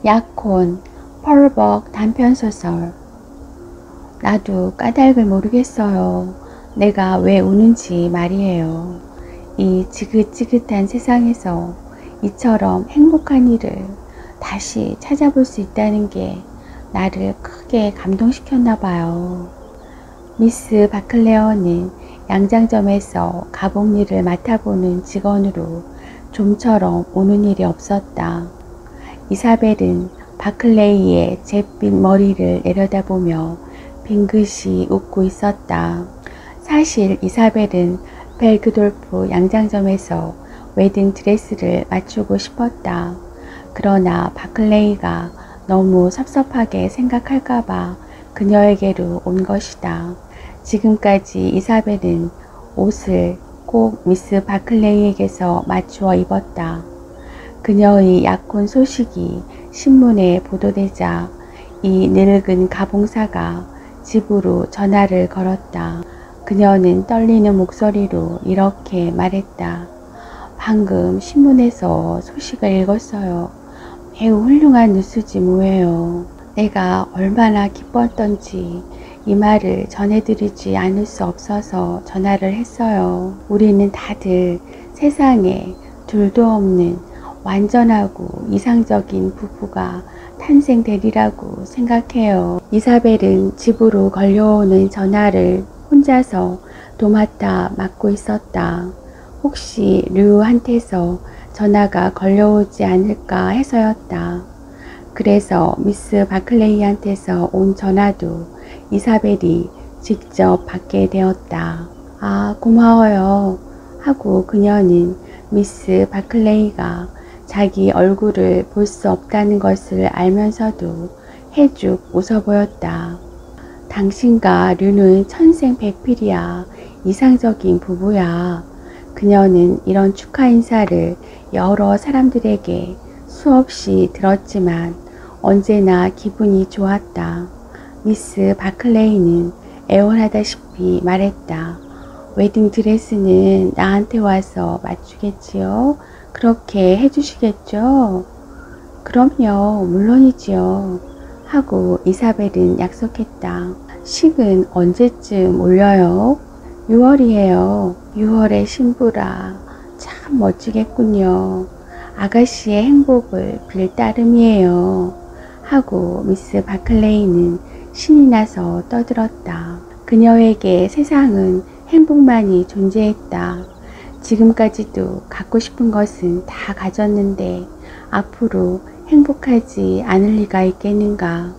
약혼, 펄벅 단편소설. 나도 까닭을 모르겠어요. 내가 왜 우는지 말이에요. 이 지긋지긋한 세상에서 이처럼 행복한 일을 다시 찾아볼 수 있다는 게 나를 크게 감동시켰나 봐요. 미스 바클레어는 양장점에서 가복일을 맡아보는 직원으로 좀처럼 오는 일이 없었다. 이사벨은 바클레이의 잿빛 머리를 내려다보며 빙긋이 웃고 있었다. 사실 이사벨은 벨그돌프 양장점에서 웨딩 드레스를 맞추고 싶었다. 그러나 바클레이가 너무 섭섭하게 생각할까봐 그녀에게로 온 것이다. 지금까지 이사벨은 옷을 꼭 미스 바클레이에게서 맞추어 입었다. 그녀의 약혼 소식이 신문에 보도되자 이 늙은 가봉사가 집으로 전화를 걸었다. 그녀는 떨리는 목소리로 이렇게 말했다. 방금 신문에서 소식을 읽었어요. 매우 훌륭한 뉴스지 뭐예요. 내가 얼마나 기뻤던지 이 말을 전해드리지 않을 수 없어서 전화를 했어요. 우리는 다들 세상에 둘도 없는 완전하고 이상적인 부부가 탄생되리라고 생각해요. 이사벨은 집으로 걸려오는 전화를 혼자서 도맡아 맡고 있었다. 혹시 류한테서 전화가 걸려오지 않을까 해서였다. 그래서 미스 바클레이한테서 온 전화도 이사벨이 직접 받게 되었다. 아, 고마워요 하고 그녀는 미스 바클레이가 자기 얼굴을 볼 수 없다는 것을 알면서도 해죽 웃어 보였다. 당신과 류는 천생백필이야. 이상적인 부부야. 그녀는 이런 축하 인사를 여러 사람들에게 수없이 들었지만 언제나 기분이 좋았다. 미스 바클레이는 애원하다시피 말했다. 웨딩 드레스는 나한테 와서 맞추겠지요? 그렇게 해주시겠죠? 그럼요, 물론이지요. 하고 이사벨은 약속했다. 식은 언제쯤 올려요? 6월이에요. 6월의 신부라 참 멋지겠군요. 아가씨의 행복을 빌 따름이에요. 하고 미스 바클레이는 신이 나서 떠들었다. 그녀에게 세상은 행복만이 존재했다. 지금까지도 갖고 싶은 것은 다 가졌는데 앞으로 행복하지 않을 리가 있겠는가.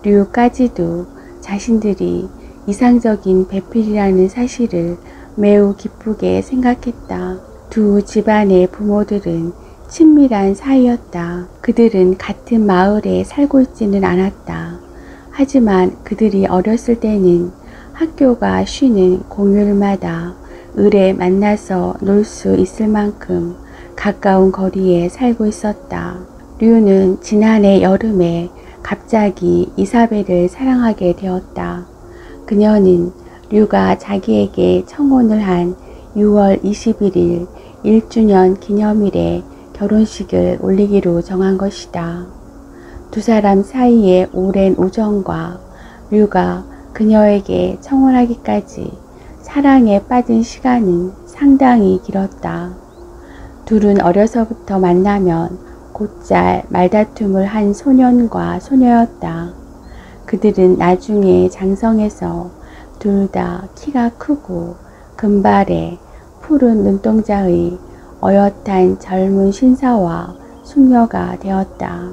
류까지도 자신들이 이상적인 배필이라는 사실을 매우 기쁘게 생각했다. 두 집안의 부모들은 친밀한 사이였다. 그들은 같은 마을에 살고 있지는 않았다. 하지만 그들이 어렸을 때는 학교가 쉬는 공휴일마다 을에 만나서 놀 수 있을 만큼 가까운 거리에 살고 있었다. 류는 지난해 여름에 갑자기 이사벨을 사랑하게 되었다. 그녀는 류가 자기에게 청혼을 한 6월 21일 1주년 기념일에 결혼식을 올리기로 정한 것이다. 두 사람 사이의 오랜 우정과 류가 그녀에게 청혼하기까지 사랑에 빠진 시간은 상당히 길었다. 둘은 어려서부터 만나면 곧잘 말다툼을 한 소년과 소녀였다. 그들은 나중에 장성해서 둘 다 키가 크고 금발에 푸른 눈동자의 어엿한 젊은 신사와 숙녀가 되었다.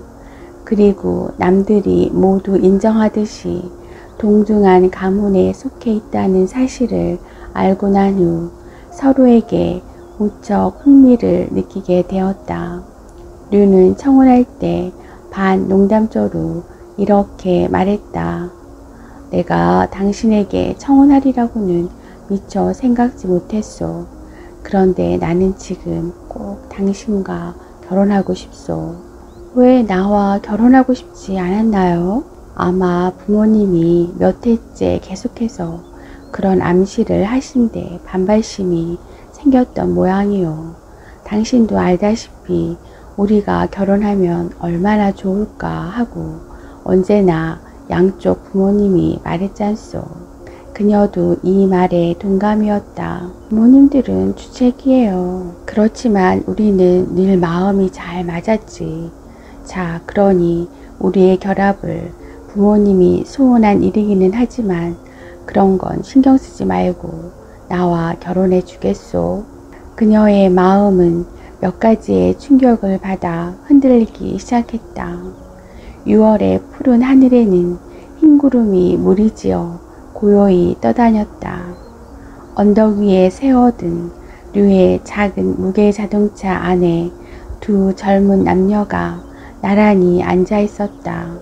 그리고 남들이 모두 인정하듯이 동등한 가문에 속해 있다는 사실을 알고 난 후 서로에게 무척 흥미를 느끼게 되었다. 류는 청혼할 때 반 농담조로 이렇게 말했다. 내가 당신에게 청혼하리라고는 미처 생각지 못했소. 그런데 나는 지금 꼭 당신과 결혼하고 싶소. 왜 나와 결혼하고 싶지 않았나요? 아마 부모님이 몇 해째 계속해서 그런 암시를 하신데 반발심이 생겼던 모양이요. 당신도 알다시피 우리가 결혼하면 얼마나 좋을까 하고 언제나 양쪽 부모님이 말했잖소. 그녀도 이 말에 동감이었다. 부모님들은 주책이에요. 그렇지만 우리는 늘 마음이 잘 맞았지. 자, 그러니 우리의 결합을 부모님이 소원한 일이기는 하지만 그런 건 신경 쓰지 말고 나와 결혼해 주겠소. 그녀의 마음은 몇 가지의 충격을 받아 흔들리기 시작했다. 6월의 푸른 하늘에는 흰 구름이 무리지어 고요히 떠다녔다. 언덕 위에 세워둔 류의 작은 무게 자동차 안에 두 젊은 남녀가 나란히 앉아 있었다.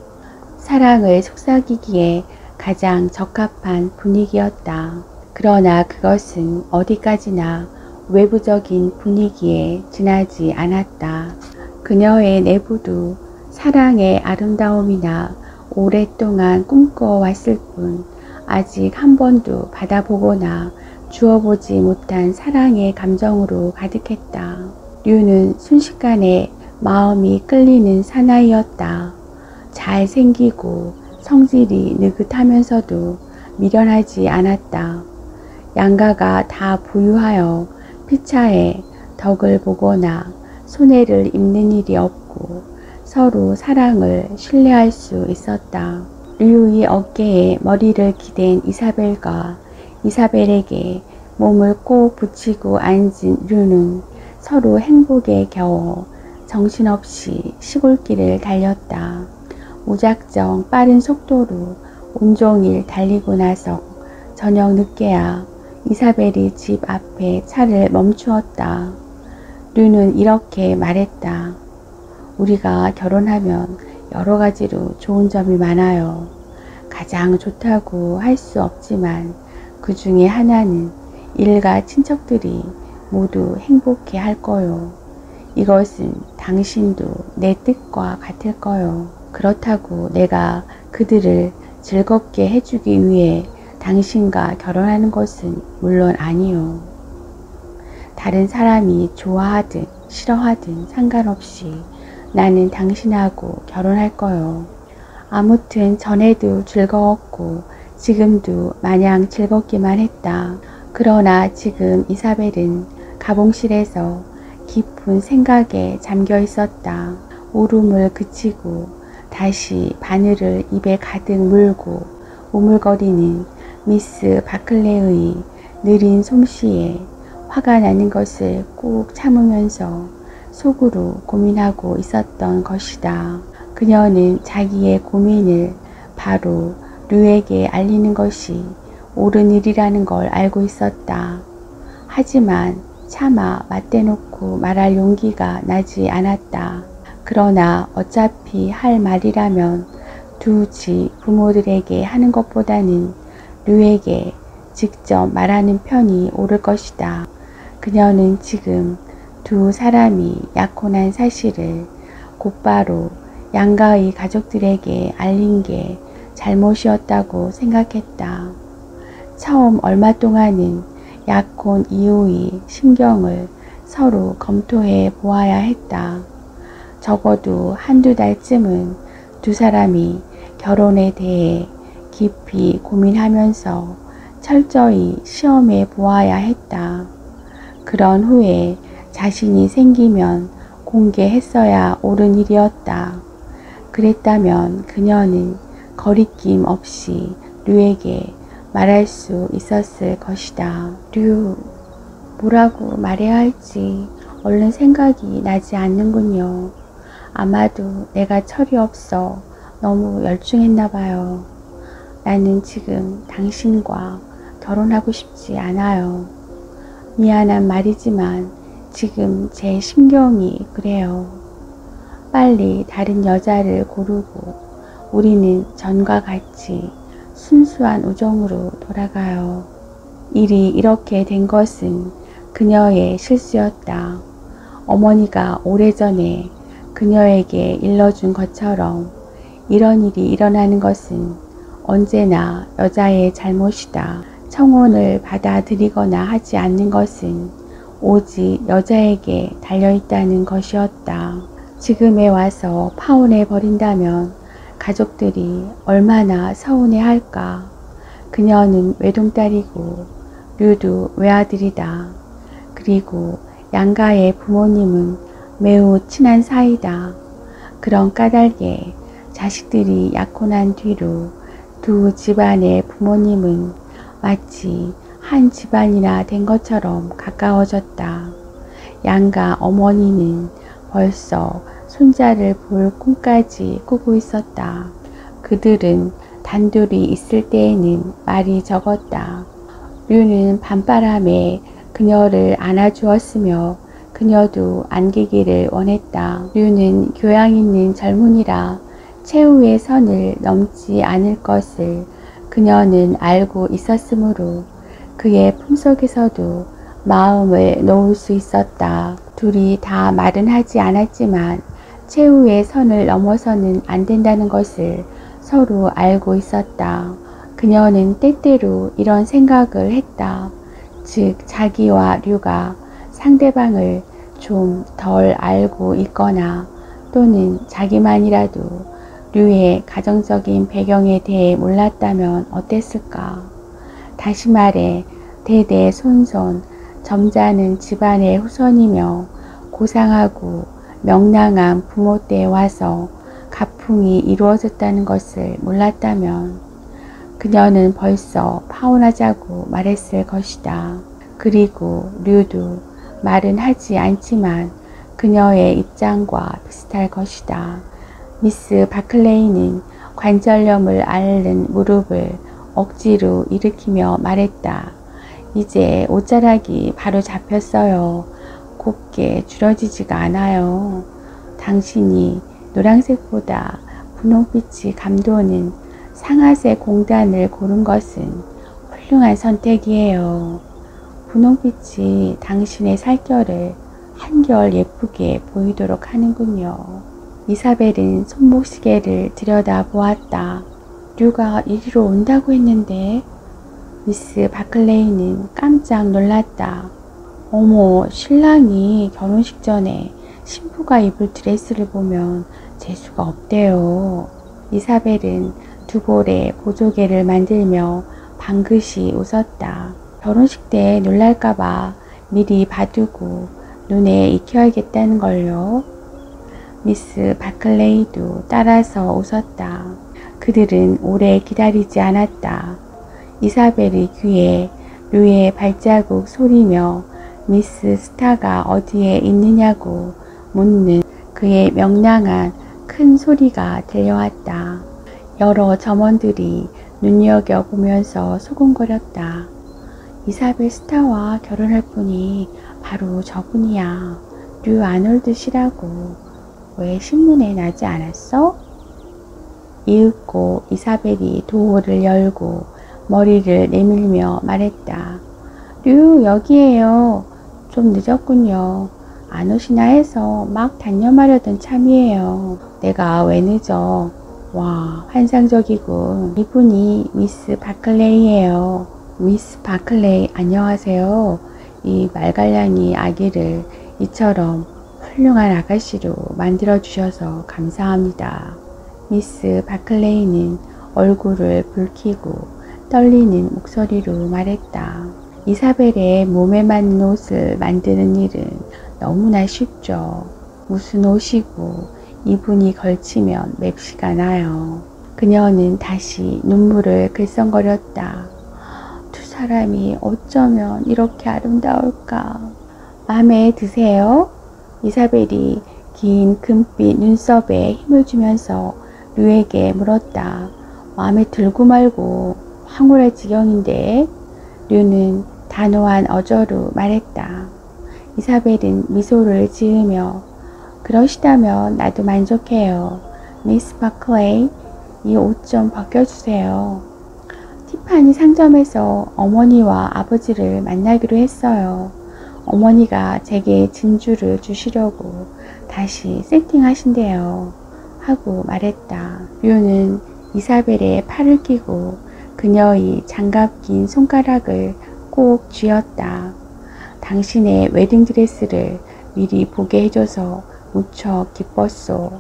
사랑을 속삭이기에 가장 적합한 분위기였다. 그러나 그것은 어디까지나 외부적인 분위기에 지나지 않았다. 그녀의 내부도 사랑의 아름다움이나 오랫동안 꿈꿔왔을 뿐 아직 한 번도 받아보거나 주어보지 못한 사랑의 감정으로 가득했다. 류는 순식간에 마음이 끌리는 사나이였다. 잘생기고 성질이 느긋하면서도 미련하지 않았다. 양가가 다 부유하여 피차에 덕을 보거나 손해를 입는 일이 없고 서로 사랑을 신뢰할 수 있었다. 류의 어깨에 머리를 기댄 이사벨과 이사벨에게 몸을 꼭 붙이고 앉은 류는 서로 행복에 겨워 정신없이 시골길을 달렸다. 무작정 빠른 속도로 온종일 달리고 나서 저녁 늦게야 이사벨이 집 앞에 차를 멈추었다. 류는 이렇게 말했다. 우리가 결혼하면 여러 가지로 좋은 점이 많아요. 가장 좋다고 할 수 없지만 그 중에 하나는 일가 친척들이 모두 행복해 할 거요. 이것은 당신도 내 뜻과 같을 거요. 그렇다고 내가 그들을 즐겁게 해주기 위해 당신과 결혼하는 것은 물론 아니요. 다른 사람이 좋아하든 싫어하든 상관없이 나는 당신하고 결혼할 거요. 아무튼 전에도 즐거웠고 지금도 마냥 즐겁기만 했다. 그러나 지금 이사벨은 가봉실에서 깊은 생각에 잠겨 있었다. 울음을 그치고 다시 바늘을 입에 가득 물고 우물거리는 미스 바클레의 느린 솜씨에 화가 나는 것을 꾹 참으면서 속으로 고민하고 있었던 것이다. 그녀는 자기의 고민을 바로 류에게 알리는 것이 옳은 일이라는 걸 알고 있었다. 하지만 차마 맞대놓고 말할 용기가 나지 않았다. 그러나 어차피 할 말이라면 두 집 부모들에게 하는 것보다는 류에게 직접 말하는 편이 옳을 것이다. 그녀는 지금 두 사람이 약혼한 사실을 곧바로 양가의 가족들에게 알린 게 잘못이었다고 생각했다. 처음 얼마 동안은 약혼 이후의 심경을 서로 검토해 보아야 했다. 적어도 한두 달쯤은 두 사람이 결혼에 대해 깊이 고민하면서 철저히 시험해 보아야 했다. 그런 후에 자신이 생기면 공개했어야 옳은 일이었다. 그랬다면 그녀는 거리낌 없이 류에게 말할 수 있었을 것이다. 류, 뭐라고 말해야 할지 얼른 생각이 나지 않는군요. 아마도 내가 철이 없어 너무 열중했나 봐요. 나는 지금 당신과 결혼하고 싶지 않아요. 미안한 말이지만 지금 제 심경이 그래요. 빨리 다른 여자를 고르고 우리는 전과 같이 순수한 우정으로 돌아가요. 일이 이렇게 된 것은 그녀의 실수였다. 어머니가 오래전에 그녀에게 일러준 것처럼 이런 일이 일어나는 것은 언제나 여자의 잘못이다. 청혼을 받아들이거나 하지 않는 것은 오직 여자에게 달려있다는 것이었다. 지금에 와서 파혼해 버린다면 가족들이 얼마나 서운해 할까. 그녀는 외동딸이고 류도 외아들이다. 그리고 양가의 부모님은 매우 친한 사이다. 그런 까닭에 자식들이 약혼한 뒤로 두 집안의 부모님은 마치 한 집안이나 된 것처럼 가까워졌다. 양가 어머니는 벌써 손자를 볼 꿈까지 꾸고 있었다. 그들은 단둘이 있을 때에는 말이 적었다. 류는 밤바람에 그녀를 안아주었으며 그녀도 안기기를 원했다. 류는 교양 있는 젊은이라 최후의 선을 넘지 않을 것을 그녀는 알고 있었으므로 그의 품속에서도 마음을 놓을 수 있었다. 둘이 다 말은 하지 않았지만 최후의 선을 넘어서는 안 된다는 것을 서로 알고 있었다. 그녀는 때때로 이런 생각을 했다. 즉 자기와 류가 상대방을 좀 덜 알고 있거나 또는 자기만이라도 류의 가정적인 배경에 대해 몰랐다면 어땠을까. 다시 말해 대대손손 점잖은 집안의 후손이며 고상하고 명랑한 부모 때에 와서 가풍이 이루어졌다는 것을 몰랐다면 그녀는 벌써 파혼하자고 말했을 것이다. 그리고 류도 말은 하지 않지만 그녀의 입장과 비슷할 것이다. 미스 바클레이는 관절염을 앓는 무릎을 억지로 일으키며 말했다. 이제 옷자락이 바로 잡혔어요. 곱게 줄어지지가 않아요. 당신이 노란색보다 분홍빛이 감도는 상아색 공단을 고른 것은 훌륭한 선택이에요. 분홍빛이 당신의 살결을 한결 예쁘게 보이도록 하는군요. 이사벨은 손목시계를 들여다보았다. 류가 이리로 온다고 했는데. 미스 바클레이는 깜짝 놀랐다. 어머, 신랑이 결혼식 전에 신부가 입을 드레스를 보면 재수가 없대요. 이사벨은 두 볼에 보조개를 만들며 방긋이 웃었다. 결혼식 때 놀랄까봐 미리 봐두고 눈에 익혀야겠다는 걸요. 미스 바클레이도 따라서 웃었다. 그들은 오래 기다리지 않았다. 이사벨의 귀에 류의 발자국 소리며 미스 스타가 어디에 있느냐고 묻는 그의 명랑한 큰 소리가 들려왔다. 여러 점원들이 눈여겨보면서 소곤거렸다. 이사벨 스타와 결혼할 분이 바로 저분이야. 류 아놀드시라고. 왜 신문에 나지 않았어? 이윽고 이사벨이 도어를 열고 머리를 내밀며 말했다. 류, 여기에요. 좀 늦었군요. 안 오시나 해서 막 단념하려던 참이에요. 내가 왜 늦어? 와, 환상적이군. 이분이 미스 바클레이예요. 미스 바클레이, 안녕하세요. 이 말갈량이 아기를 이처럼 훌륭한 아가씨로 만들어주셔서 감사합니다. 미스 바클레이는 얼굴을 붉히고 떨리는 목소리로 말했다. 이사벨의 몸에 맞는 옷을 만드는 일은 너무나 쉽죠. 무슨 옷이고 이분이 걸치면 맵시가 나요. 그녀는 다시 눈물을 글썽거렸다. 두 사람이 어쩌면 이렇게 아름다울까. 마음에 드세요? 이사벨이 긴 금빛 눈썹에 힘을 주면서 류에게 물었다. 마음에 들고 말고 황홀할 지경인데. 류는 단호한 어조로 말했다. 이사벨은 미소를 지으며 그러시다면 나도 만족해요. 미스 바클레이, 이 옷 좀 벗겨주세요. 티파니 상점에서 어머니와 아버지를 만나기로 했어요. 어머니가 제게 진주를 주시려고 다시 세팅하신대요. 하고 말했다. 류는 이사벨의 팔을 끼고 그녀의 장갑 낀 손가락을 꼭 쥐었다. 당신의 웨딩드레스를 미리 보게 해줘서 무척 기뻤소.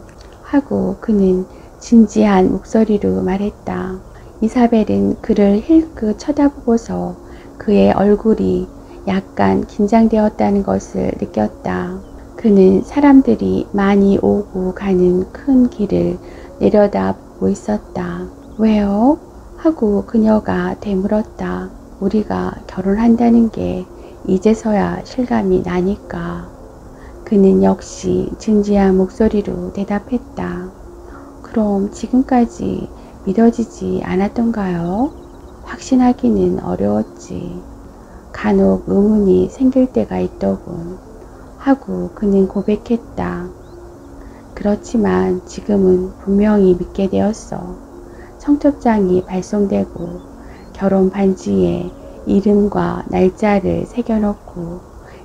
하고 그는 진지한 목소리로 말했다. 이사벨은 그를 힐끗 쳐다보고서 그의 얼굴이 약간 긴장되었다는 것을 느꼈다. 그는 사람들이 많이 오고 가는 큰 길을 내려다보고 있었다. 왜요? 하고 그녀가 되물었다. 우리가 결혼한다는 게 이제서야 실감이 나니까. 그는 역시 진지한 목소리로 대답했다. 그럼 지금까지 믿어지지 않았던가요? 확신하기는 어려웠지. 간혹 의문이 생길 때가 있더군. 하고 그는 고백했다. 그렇지만 지금은 분명히 믿게 되었어. 청첩장이 발송되고 결혼 반지에 이름과 날짜를 새겨놓고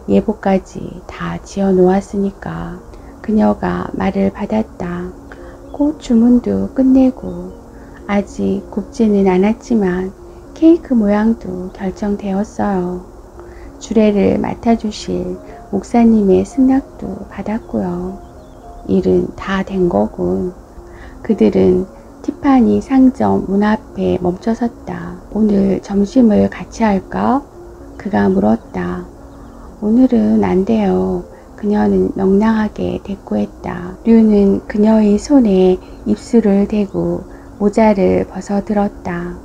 예보까지 다 지어 놓았으니까. 그녀가 말을 받았다. 꽃 주문도 끝내고 아직 굽지는 않았지만 케이크 모양도 결정되었어요. 주례를 맡아주실 목사님의 승낙도 받았고요. 일은 다 된 거군. 그들은 티파니 상점 문 앞에 멈춰섰다. 오늘 점심을 같이 할까? 그가 물었다. 오늘은 안 돼요. 그녀는 명랑하게 대꾸했다. 류는 그녀의 손에 입술을 대고 모자를 벗어들었다.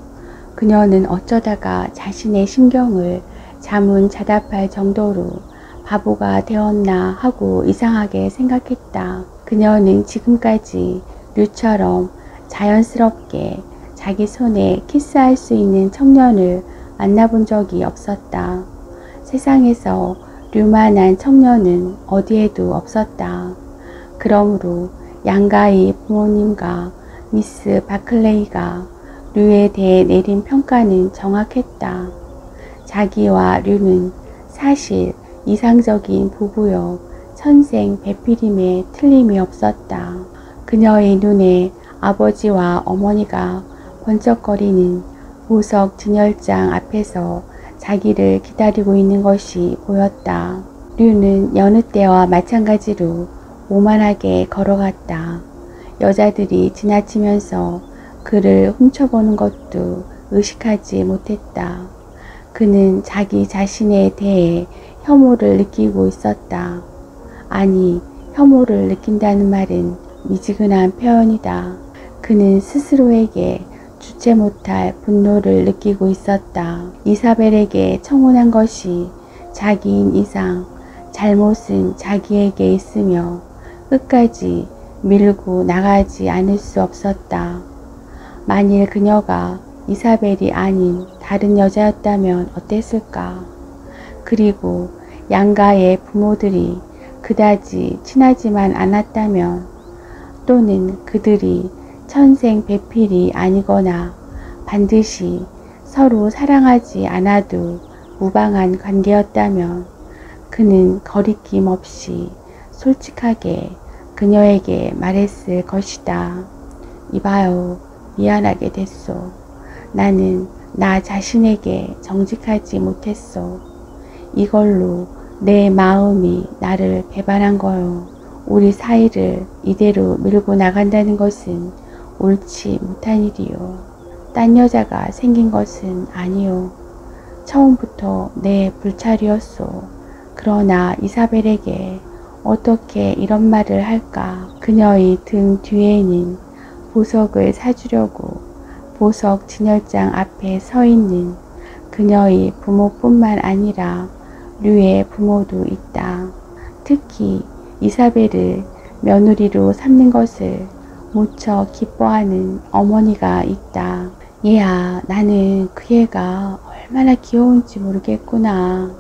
그녀는 어쩌다가 자신의 심경을 자문자답할 정도로 바보가 되었나 하고 이상하게 생각했다. 그녀는 지금까지 류처럼 자연스럽게 자기 손에 키스할 수 있는 청년을 만나본 적이 없었다. 세상에서 류만한 청년은 어디에도 없었다. 그러므로 양가의 부모님과 미스 바클레이가 류에 대해 내린 평가는 정확했다. 자기와 류는 사실 이상적인 부부요 천생배필임에 틀림이 없었다. 그녀의 눈에 아버지와 어머니가 번쩍거리는 보석 진열장 앞에서 자기를 기다리고 있는 것이 보였다. 류는 여느 때와 마찬가지로 오만하게 걸어갔다. 여자들이 지나치면서 그를 훔쳐보는 것도 의식하지 못했다. 그는 자기 자신에 대해 혐오를 느끼고 있었다. 아니, 혐오를 느낀다는 말은 미지근한 표현이다. 그는 스스로에게 주체 못할 분노를 느끼고 있었다. 이사벨에게 청혼한 것이 자기인 이상 잘못은 자기에게 있으며 끝까지 밀고 나가지 않을 수 없었다. 만일 그녀가 이사벨이 아닌 다른 여자였다면 어땠을까? 그리고 양가의 부모들이 그다지 친하지만 않았다면, 또는 그들이 천생배필이 아니거나 반드시 서로 사랑하지 않아도 무방한 관계였다면 그는 거리낌 없이 솔직하게 그녀에게 말했을 것이다. 이봐요, 미안하게 됐소. 나는 나 자신에게 정직하지 못했소. 이걸로 내 마음이 나를 배반한 거요. 우리 사이를 이대로 밀고 나간다는 것은 옳지 못한 일이요. 딴 여자가 생긴 것은 아니요. 처음부터 내 불찰이었소. 그러나 이사벨에게 어떻게 이런 말을 할까? 그녀의 등 뒤에는 보석을 사주려고 보석 진열장 앞에 서 있는 그녀의 부모뿐만 아니라 류의 부모도 있다. 특히 이사벨을 며느리로 삼는 것을 무척 기뻐하는 어머니가 있다. 얘야, 나는 그 애가 얼마나 귀여운지 모르겠구나.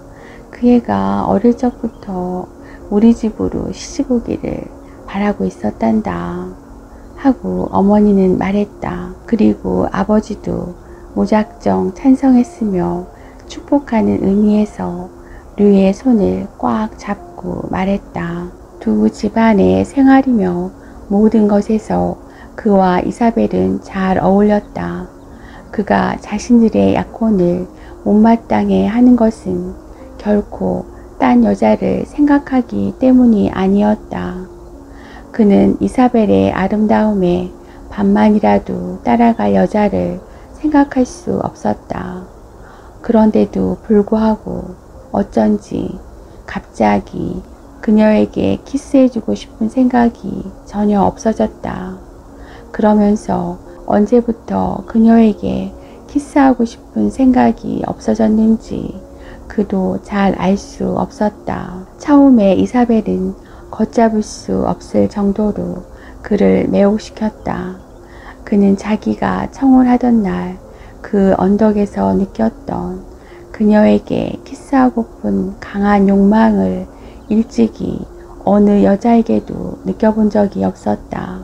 그 애가 어릴 적부터 우리 집으로 시집 오기를 바라고 있었단다. 하고 어머니는 말했다. 그리고 아버지도 무작정 찬성했으며 축복하는 의미에서 류의 손을 꽉 잡고 말했다. 두 집안의 생활이며 모든 것에서 그와 이사벨은 잘 어울렸다. 그가 자신들의 약혼을 못마땅해 하는 것은 결코 딴 여자를 생각하기 때문이 아니었다. 그는 이사벨의 아름다움에 반만이라도 따라갈 여자를 생각할 수 없었다. 그런데도 불구하고 어쩐지 갑자기 그녀에게 키스해주고 싶은 생각이 전혀 없어졌다. 그러면서 언제부터 그녀에게 키스하고 싶은 생각이 없어졌는지 그도 잘 알 수 없었다. 처음에 이사벨은 걷잡을 수 없을 정도로 그를 매혹시켰다. 그는 자기가 청혼하던 날 그 언덕에서 느꼈던 그녀에게 키스하고픈 강한 욕망을 일찍이 어느 여자에게도 느껴본 적이 없었다.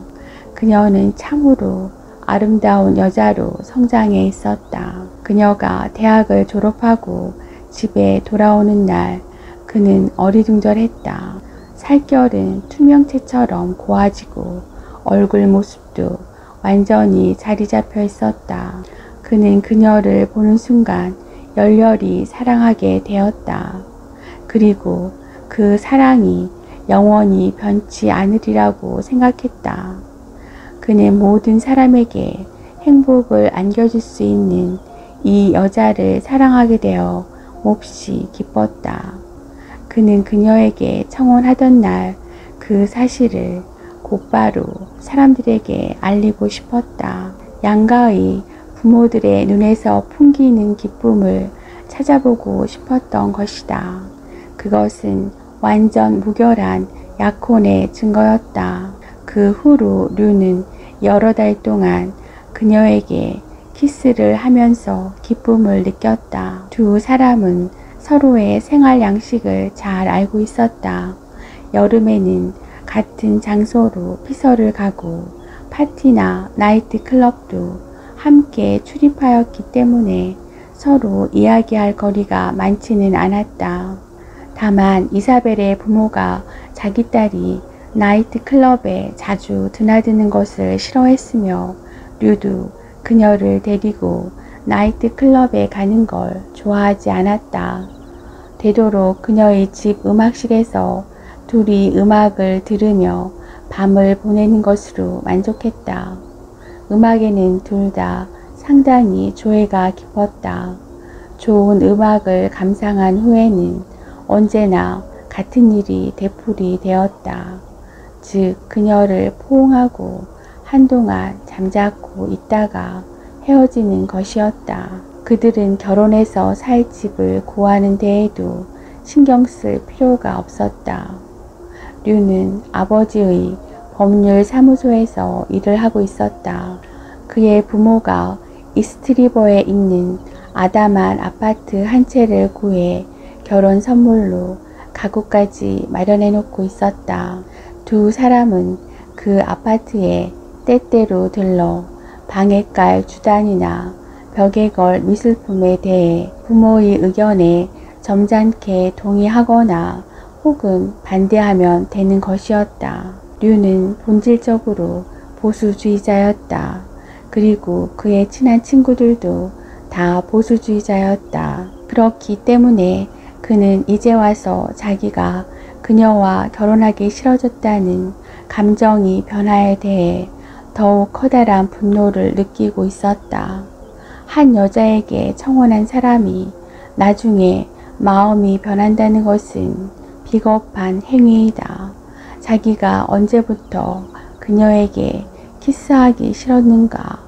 그녀는 참으로 아름다운 여자로 성장해 있었다. 그녀가 대학을 졸업하고 집에 돌아오는 날 그는 어리둥절했다. 살결은 투명체처럼 고와지고 얼굴 모습도 완전히 자리 잡혀 있었다. 그는 그녀를 보는 순간 열렬히 사랑하게 되었다. 그리고 그 사랑이 영원히 변치 않으리라고 생각했다. 그는 모든 사람에게 행복을 안겨줄 수 있는 이 여자를 사랑하게 되어 몹시 기뻤다. 그는 그녀에게 청혼하던 날 그 사실을 곧바로 사람들에게 알리고 싶었다. 양가의 부모들의 눈에서 풍기는 기쁨을 찾아보고 싶었던 것이다. 그것은 완전 무결한 약혼의 증거였다. 그 후로 류는 여러 달 동안 그녀에게 키스를 하면서 기쁨을 느꼈다. 두 사람은 서로의 생활 양식을 잘 알고 있었다. 여름에는 같은 장소로 피서를 가고 파티나 나이트 클럽도 함께 출입하였기 때문에 서로 이야기할 거리가 많지는 않았다. 다만 이사벨의 부모가 자기 딸이 나이트 클럽에 자주 드나드는 것을 싫어했으며 류도 그녀를 데리고 나이트 클럽에 가는 걸 좋아하지 않았다. 되도록 그녀의 집 음악실에서 둘이 음악을 들으며 밤을 보내는 것으로 만족했다. 음악에는 둘 다 상당히 조예가 깊었다. 좋은 음악을 감상한 후에는 언제나 같은 일이 되풀이 되었다. 즉 그녀를 포옹하고 한동안 잠자코 있다가 헤어지는 것이었다. 그들은 결혼해서 살 집을 구하는 데에도 신경 쓸 필요가 없었다. 류는 아버지의 법률 사무소에서 일을 하고 있었다. 그의 부모가 이스트리버에 있는 아담한 아파트 한 채를 구해 결혼 선물로 가구까지 마련해 놓고 있었다. 두 사람은 그 아파트에 때때로 들러 방에 깔 주단이나 벽에 걸 미술품에 대해 부모의 의견에 점잖게 동의하거나 혹은 반대하면 되는 것이었다. 류는 본질적으로 보수주의자였다. 그리고 그의 친한 친구들도 다 보수주의자였다. 그렇기 때문에 그는 이제 와서 자기가 그녀와 결혼하기 싫어졌다는 감정의 변화에 대해 더욱 커다란 분노를 느끼고 있었다. 한 여자에게 청혼한 사람이 나중에 마음이 변한다는 것은 비겁한 행위이다. 자기가 언제부터 그녀에게 키스하기 싫었는가?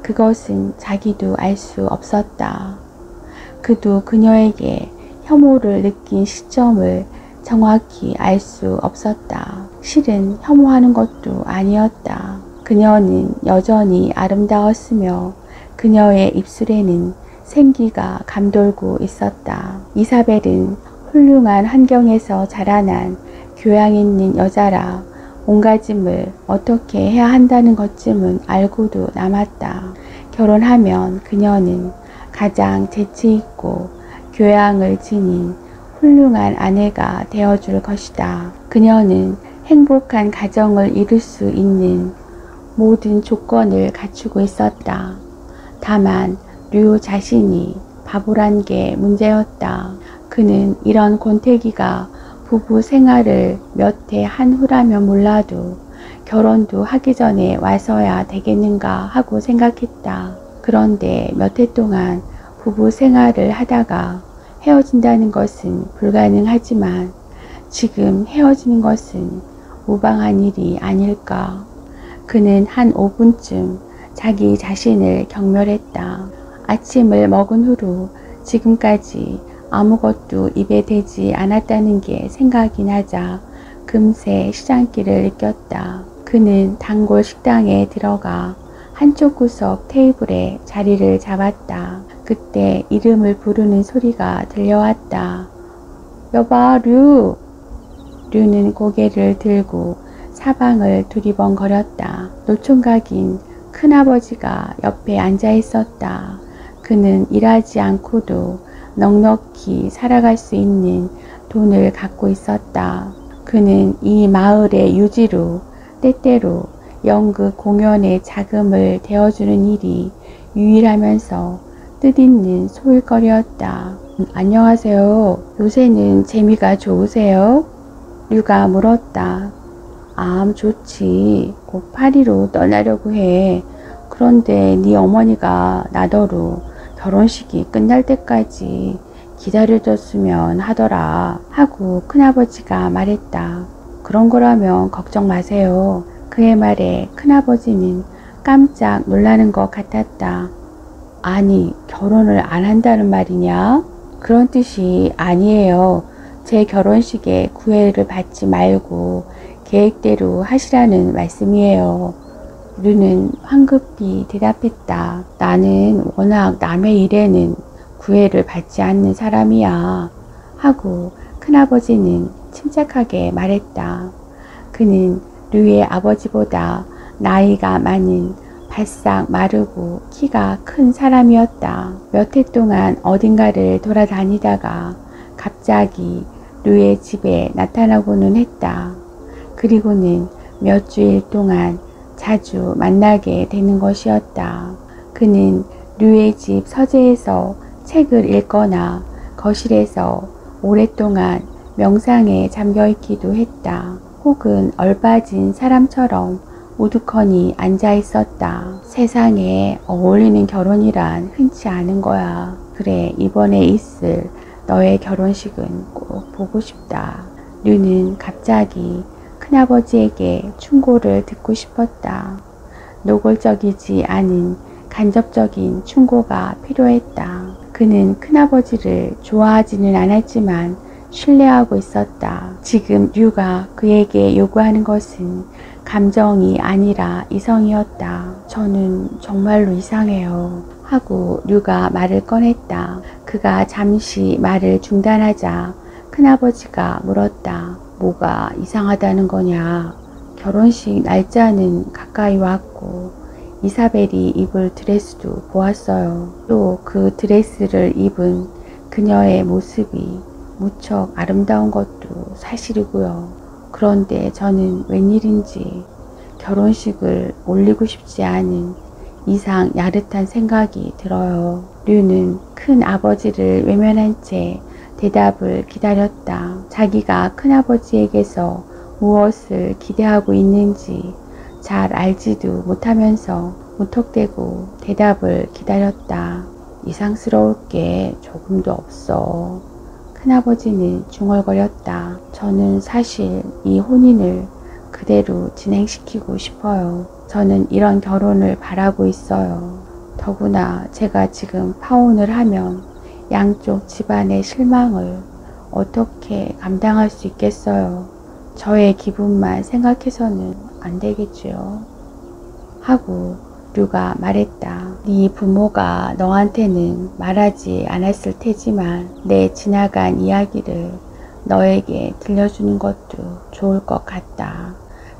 그것은 자기도 알 수 없었다. 그도 그녀에게 혐오를 느낀 시점을 정확히 알 수 없었다. 실은 혐오하는 것도 아니었다. 그녀는 여전히 아름다웠으며 그녀의 입술에는 생기가 감돌고 있었다. 이사벨은 훌륭한 환경에서 자라난 교양 있는 여자라 온가짐을 어떻게 해야 한다는 것쯤은 알고도 남았다. 결혼하면 그녀는 가장 재치있고 교양을 지닌 훌륭한 아내가 되어줄 것이다. 그녀는 행복한 가정을 이룰 수 있는 모든 조건을 갖추고 있었다. 다만 류 자신이 바보란 게 문제였다. 그는 이런 권태기가 부부 생활을 몇 해 한 후라면 몰라도 결혼도 하기 전에 와서야 되겠는가 하고 생각했다. 그런데 몇 해 동안 부부 생활을 하다가 헤어진다는 것은 불가능하지만 지금 헤어지는 것은 무방한 일이 아닐까. 그는 한 5분쯤 자기 자신을 경멸했다. 아침을 먹은 후로 지금까지 아무것도 입에 대지 않았다는 게 생각이 나자 금세 시장기를 느꼈다. 그는 단골 식당에 들어가 한쪽 구석 테이블에 자리를 잡았다. 그때 이름을 부르는 소리가 들려왔다. 여봐, 류! 류는 고개를 들고 사방을 두리번거렸다. 노총각인 큰아버지가 옆에 앉아 있었다. 그는 일하지 않고도 넉넉히 살아갈 수 있는 돈을 갖고 있었다. 그는 이 마을의 유지로 때때로 연극 공연의 자금을 대어주는 일이 유일하면서 뜻있는 소일거리였다. 안녕하세요. 요새는 재미가 좋으세요? 류가 물었다. 좋지. 곧 파리로 떠나려고 해. 그런데 네 어머니가 나더러 결혼식이 끝날 때까지 기다려줬으면 하더라 하고 큰아버지가 말했다. 그런 거라면 걱정 마세요. 그의 말에 큰아버지는 깜짝 놀라는 것 같았다. 아니, 결혼을 안 한다는 말이냐? 그런 뜻이 아니에요. 제 결혼식에 구애를 받지 말고 계획대로 하시라는 말씀이에요. 류는 황급히 대답했다. 나는 워낙 남의 일에는 구애를 받지 않는 사람이야. 하고 큰아버지는 침착하게 말했다. 그는 류의 아버지보다 나이가 많은 바싹 마르고 키가 큰 사람이었다. 몇 해 동안 어딘가를 돌아다니다가 갑자기 류의 집에 나타나고는 했다. 그리고는 몇 주일 동안 자주 만나게 되는 것이었다. 그는 류의 집 서재에서 책을 읽거나 거실에서 오랫동안 명상에 잠겨있기도 했다. 혹은 얼빠진 사람처럼 우두커니 앉아 있었다. 세상에 어울리는 결혼이란 흔치 않은 거야. 그래, 이번에 있을 너의 결혼식은 꼭 보고 싶다. 류는 갑자기 큰아버지에게 충고를 듣고 싶었다. 노골적이지 않은 간접적인 충고가 필요했다. 그는 큰아버지를 좋아하지는 않았지만 신뢰하고 있었다. 지금 류가 그에게 요구하는 것은 감정이 아니라 이성이었다. 저는 정말로 이상해요. 하고 류가 말을 꺼냈다. 그가 잠시 말을 중단하자 큰아버지가 물었다. 뭐가 이상하다는 거냐? 결혼식 날짜는 가까이 왔고 이사벨이 입을 드레스도 보았어요. 또 그 드레스를 입은 그녀의 모습이 무척 아름다운 것도 사실이고요. 그런데 저는 웬일인지 결혼식을 올리고 싶지 않은 이상 야릇한 생각이 들어요. 류는 큰 아버지를 외면한 채 대답을 기다렸다. 자기가 큰아버지에게서 무엇을 기대하고 있는지 잘 알지도 못하면서 무턱대고 대답을 기다렸다. 이상스러울 게 조금도 없어. 큰아버지는 중얼거렸다. 저는 사실 이 혼인을 그대로 진행시키고 싶어요. 저는 이런 결혼을 바라고 있어요. 더구나 제가 지금 파혼을 하면 양쪽 집안의 실망을 어떻게 감당할 수 있겠어요. 저의 기분만 생각해서는 안 되겠지요. 하고 류가 말했다. 네 부모가 너한테는 말하지 않았을 테지만 내 지나간 이야기를 너에게 들려주는 것도 좋을 것 같다.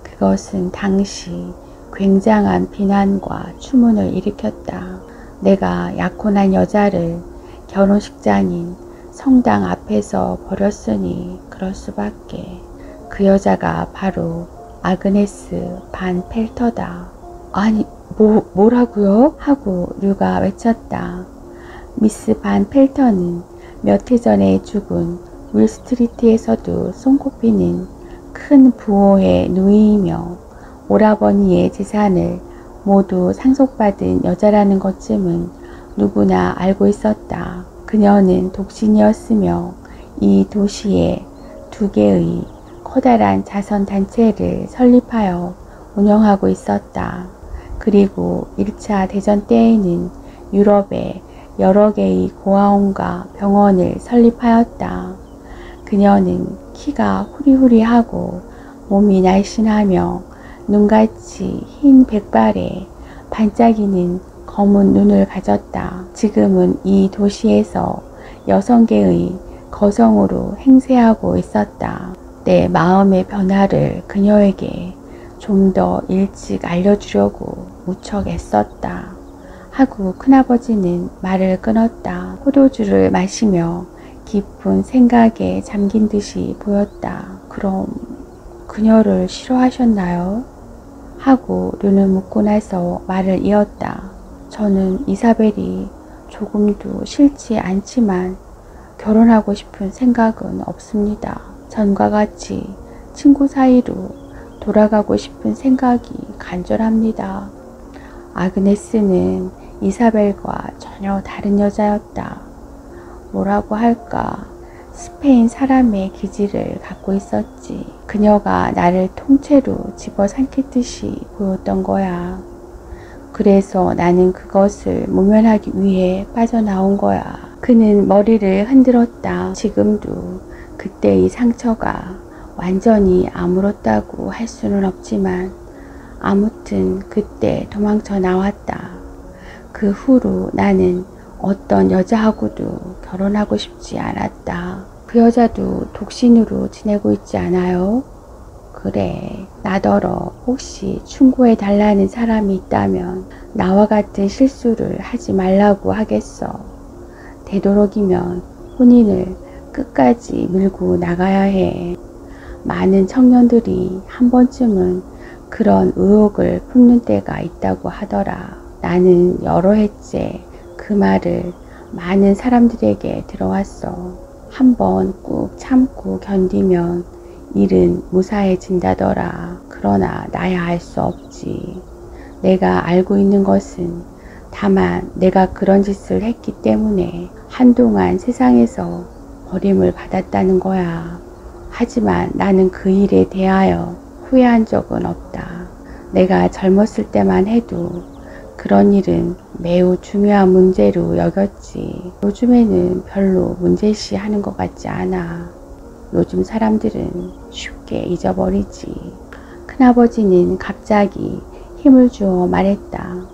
그것은 당시 굉장한 비난과 추문을 일으켰다. 내가 약혼한 여자를 결혼식장인 성당 앞에서 버렸으니 그럴 수밖에. 그 여자가 바로 아그네스 반 펠터다. 아니, 뭐라고요? 하고 류가 외쳤다. 미스 반 펠터는 몇 해 전에 죽은 윌스트리트에서도 손꼽히는 큰 부호의 누이이며 오라버니의 재산을 모두 상속받은 여자라는 것쯤은 누구나 알고 있었다. 그녀는 독신이었으며 이 도시에 2개의 커다란 자선단체를 설립하여 운영하고 있었다. 그리고 1차 대전 때에는 유럽에 여러 개의 고아원과 병원을 설립하였다. 그녀는 키가 후리후리하고 몸이 날씬하며 눈같이 흰 백발에 반짝이는 검은 눈을 가졌다. 지금은 이 도시에서 6개의 거성으로 행세하고 있었다. 내 마음의 변화를 그녀에게 좀 더 일찍 알려주려고 무척 애썼다. 하고 큰아버지는 말을 끊었다. 포도주를 마시며 깊은 생각에 잠긴 듯이 보였다. 그럼 그녀를 싫어하셨나요? 하고 눈을 묶고 나서 말을 이었다. 저는 이사벨이 조금도 싫지 않지만 결혼하고 싶은 생각은 없습니다. 전과 같이 친구 사이로 돌아가고 싶은 생각이 간절합니다. 아그네스는 이사벨과 전혀 다른 여자였다. 뭐라고 할까? 스페인 사람의 기질을 갖고 있었지. 그녀가 나를 통째로 집어삼키듯이 보였던 거야. 그래서 나는 그것을 모면하기 위해 빠져나온 거야. 그는 머리를 흔들었다. 지금도 그때의 상처가 완전히 아물었다고 할 수는 없지만 아무튼 그때 도망쳐 나왔다. 그 후로 나는 어떤 여자하고도 결혼하고 싶지 않았다. 그 여자도 독신으로 지내고 있지 않아요? 그래, 나더러 혹시 충고해 달라는 사람이 있다면 나와 같은 실수를 하지 말라고 하겠어. 되도록이면 혼인을 끝까지 밀고 나가야 해. 많은 청년들이 한 번쯤은 그런 의혹을 품는 때가 있다고 하더라. 나는 여러 해째 그 말을 많은 사람들에게 들어왔어. 한번 꾹 참고 견디면 일은 무사해진다더라. 그러나 나야 알 수 없지. 내가 알고 있는 것은 다만 내가 그런 짓을 했기 때문에 한동안 세상에서 버림을 받았다는 거야. 하지만 나는 그 일에 대하여 후회한 적은 없다. 내가 젊었을 때만 해도 그런 일은 매우 중요한 문제로 여겼지. 요즘에는 별로 문제시 하는 것 같지 않아. 요즘 사람들은 쉽게 잊어버리지. 큰아버지는 갑자기 힘을 주어 말했다.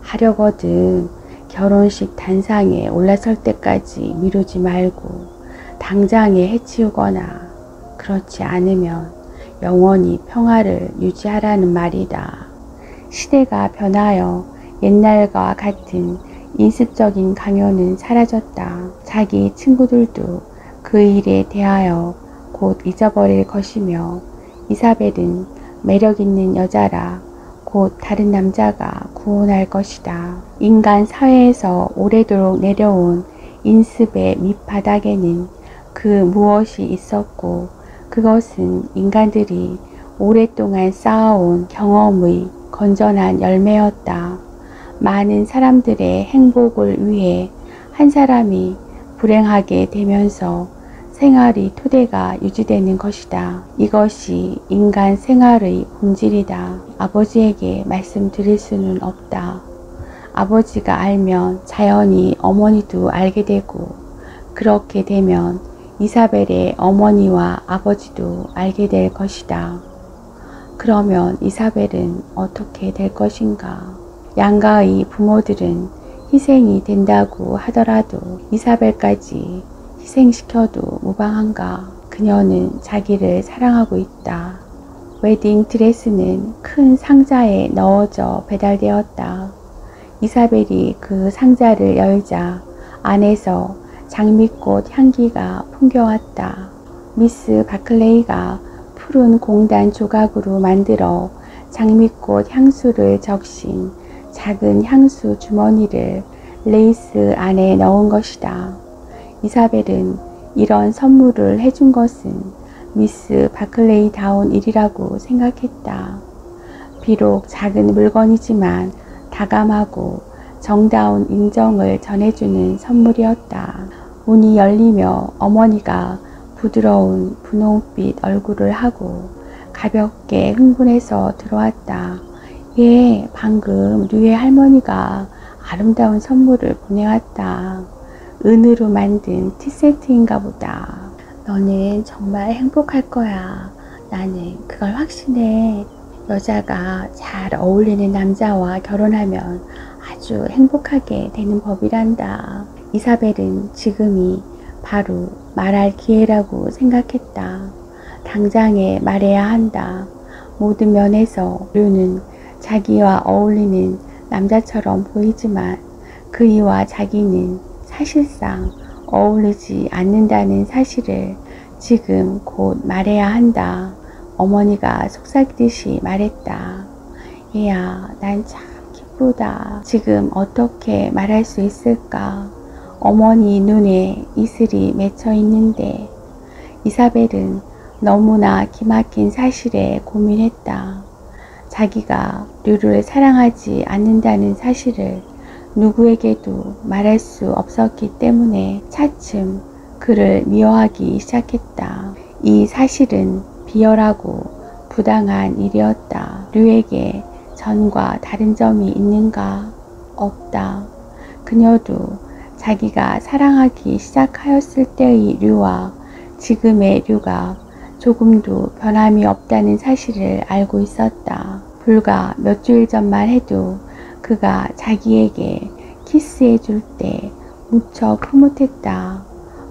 하려거든 결혼식 단상에 올라설 때까지 미루지 말고 당장에 해치우거나 그렇지 않으면 영원히 평화를 유지하라는 말이다. 시대가 변하여 옛날과 같은 인습적인 강요는 사라졌다. 자기 친구들도 그 일에 대하여 곧 잊어버릴 것이며 이사벨은 매력 있는 여자라 곧 다른 남자가 구원할 것이다. 인간 사회에서 오래도록 내려온 인습의 밑바닥에는 그 무엇이 있었고 그것은 인간들이 오랫동안 쌓아온 경험의 건전한 열매였다. 많은 사람들의 행복을 위해 한 사람이 불행하게 되면서 생활의 토대가 유지되는 것이다. 이것이 인간 생활의 본질이다. 아버지에게 말씀드릴 수는 없다. 아버지가 알면 자연히 어머니도 알게 되고 그렇게 되면 이사벨의 어머니와 아버지도 알게 될 것이다. 그러면 이사벨은 어떻게 될 것인가? 양가의 부모들은 희생이 된다고 하더라도 이사벨까지 희생시켜도 무방한가? 그녀는 자기를 사랑하고 있다. 웨딩 드레스는 큰 상자에 넣어져 배달되었다. 이사벨이 그 상자를 열자 안에서 장미꽃 향기가 풍겨왔다. 미스 바클레이가 푸른 공단 조각으로 만들어 장미꽃 향수를 적신 작은 향수 주머니를 레이스 안에 넣은 것이다. 이사벨은 이런 선물을 해준 것은 미스 바클레이다운 일이라고 생각했다. 비록 작은 물건이지만 다감하고 정다운 인정을 전해주는 선물이었다. 문이 열리며 어머니가 부드러운 분홍빛 얼굴을 하고 가볍게 흥분해서 들어왔다. 예, 방금 류의 할머니가 아름다운 선물을 보내왔다. 은으로 만든 티세트인가 보다. 너는 정말 행복할 거야. 나는 그걸 확신해. 여자가 잘 어울리는 남자와 결혼하면 아주 행복하게 되는 법이란다. 이사벨은 지금이 바로 말할 기회라고 생각했다. 당장에 말해야 한다. 모든 면에서 류는 자기와 어울리는 남자처럼 보이지만 그이와 자기는 사실상 어울리지 않는다는 사실을 지금 곧 말해야 한다. 어머니가 속삭이듯이 말했다. 얘야, 난 참 기쁘다. 지금 어떻게 말할 수 있을까? 어머니 눈에 이슬이 맺혀 있는데. 이사벨은 너무나 기막힌 사실에 고민했다. 자기가 류를 사랑하지 않는다는 사실을 누구에게도 말할 수 없었기 때문에 차츰 그를 미워하기 시작했다. 이 사실은 비열하고 부당한 일이었다. 류에게 전과 다른 점이 있는가? 없다. 그녀도 자기가 사랑하기 시작하였을 때의 류와 지금의 류가 조금도 변함이 없다는 사실을 알고 있었다. 불과 몇 주일 전만 해도 그가 자기에게 키스해 줄 때 무척 흐뭇했다.